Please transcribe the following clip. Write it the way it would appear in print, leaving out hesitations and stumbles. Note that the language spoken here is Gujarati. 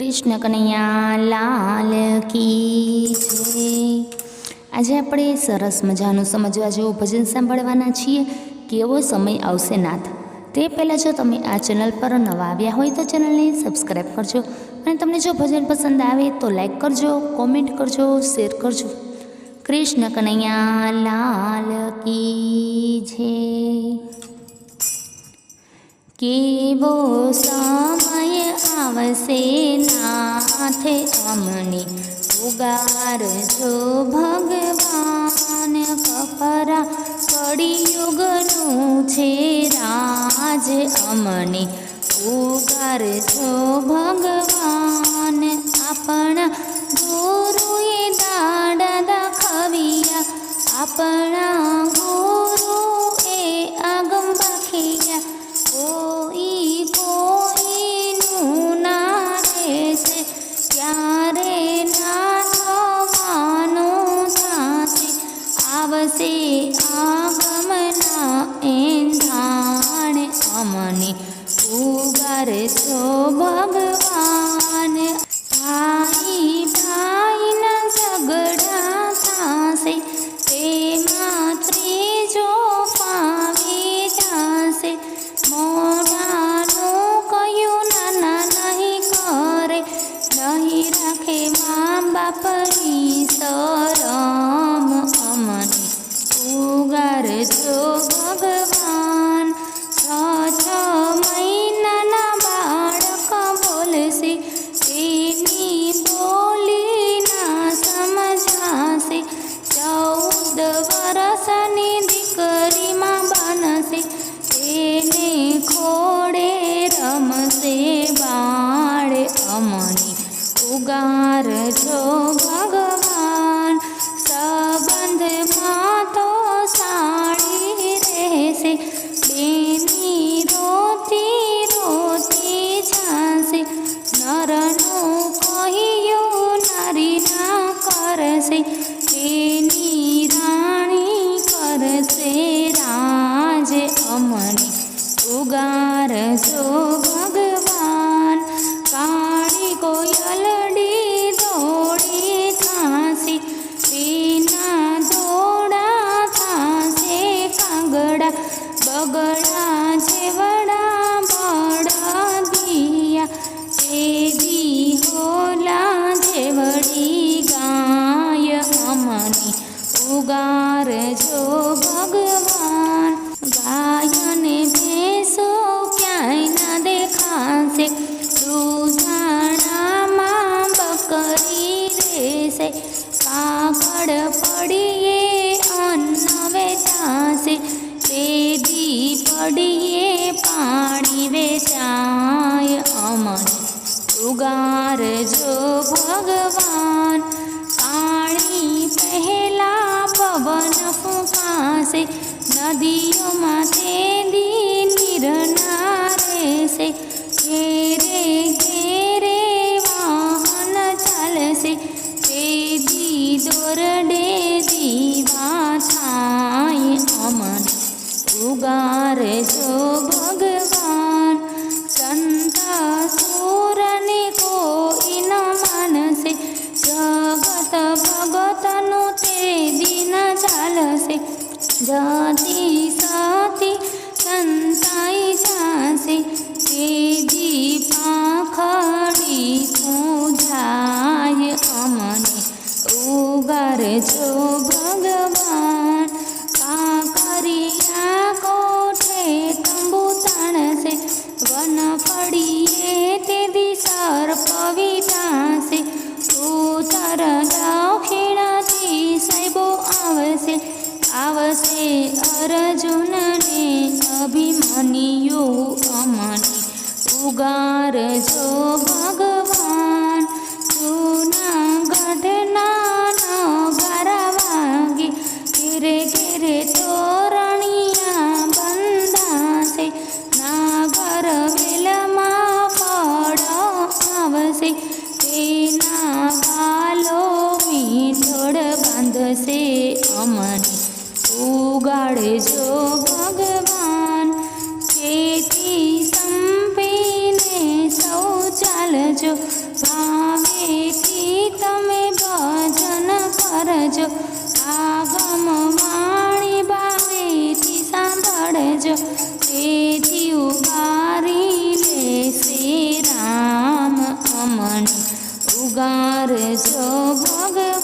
કૃષ્ણ કનૈયા લાલ કી જય। આજે આપણે સરસ મજાનું સમજવા જેવું ભજન સાંભળવાના છીએ। કેવો સમય આવશે નાથ। તે પહેલાં જો તમે આ ચેનલ પર નવા આવ્યા હોય તો ચેનલને સબસ્ક્રાઈબ કરજો અને તમને જો ભજન પસંદ આવે તો લાઈક કરજો, કોમેન્ટ કરજો, શેર કરજો। કૃષ્ણ કનૈયા લાલ કી જય। કેવો સમય આવશે નાથ અમને ઉગારજો ભગવાન। કપરા કળિયુગનું છે રાજ અમને ઉગારજો ભગવાન। આપણા ગુરુએ દાડા દાખવ્યા, આપણા ગુરુએ આગમ બાખિયા। કોઈ કોઈનું ના રહેશે, ક્યારે ના થવાનું થશે। આવશે આગમના એંધાણ અમને ઉગારજો ભગવાન। ભાઈ ભાઈના ઝઘડા થશે, તેમાં ત્રીજો ફાવી જશે। મોઢાનું કયું નાના નહીં કરે, નહીં રાખે મા બાપની શરમ અમને ઉગારજો ભગવાન। 6 મહિનાના બાળક બોલશે, તેની બોલી ના સમજાશે। 14 વર્ષની દીકરીમાં બનશે, તેને ખોડે રમશે બાળ અમને ઉગારજો ભગવાન। સંબંધમાં તો સાળી રહેશે, બેની રોતી રોતી જાશે। નરનું કહ્યું નારી ના કરશે, તેની રાણી કરશે રાજ અમને ઉગારજો ભગવાન। કાળી કોયલડી દોડી થાશે, તેના દોડા થાશે કાગડા। બગડા જેવડા બળદિયા, તેજી હોલા જેવડી ગાય અમને ઉગારજો ભગવાન। ગાયને ભેંસો ક્યાંય ના દેખાશે, દૂધાણામાં બકરી રહેશે। કાગળ પડીએ અન્ન વેચાશે, તેદી પડીએ પાણી વેચાય અમને ઉગારજો ભગવાન। પાણી પહેલા પવન ફૂંકાશે, નદીઓમાં તેદી નીરના રહેશે। ઘેરે ઘેરે વાહન ચાલશે, તેદી દોરડે દીવા થાય અમને ઉગારજો ભગવાન। સંત સુરને કોઈ ન માનશે, જગત ભગતનું તેદી ન ચાલશે। જતી સતી સંતાઈ જાશે, તેજી પાંખડી પૂજાય અમને ઉગારજો ભગવાન। કાંકરિયા કોઠે તંબુ તાણશે, વન પડીએ તેદી સર્પ વિટાશે। ઉત્તર દક્ષિણથી સાહેબો આવશે, આવશે અર્જુનને અભિમન્યુ અમને ઉગારજો ભગવાન। જૂનાગઢના નગારા વાગે, ઘેરે ઘેરે તોરણિયા બંધાશે। નાગર વેલમાં ફળ આવશે, તેના વાલો મીંઢોળ બાંધશે અમને ઉગાડજો ભગવાન। તેથી સંપીને સૌ ચાલજો, સાંભળજો, આગમ વાણી ભાવેથી સાંભળજો, તેથી ઉગારી લેશે રામ અમને. ઉગારજો ભગવાન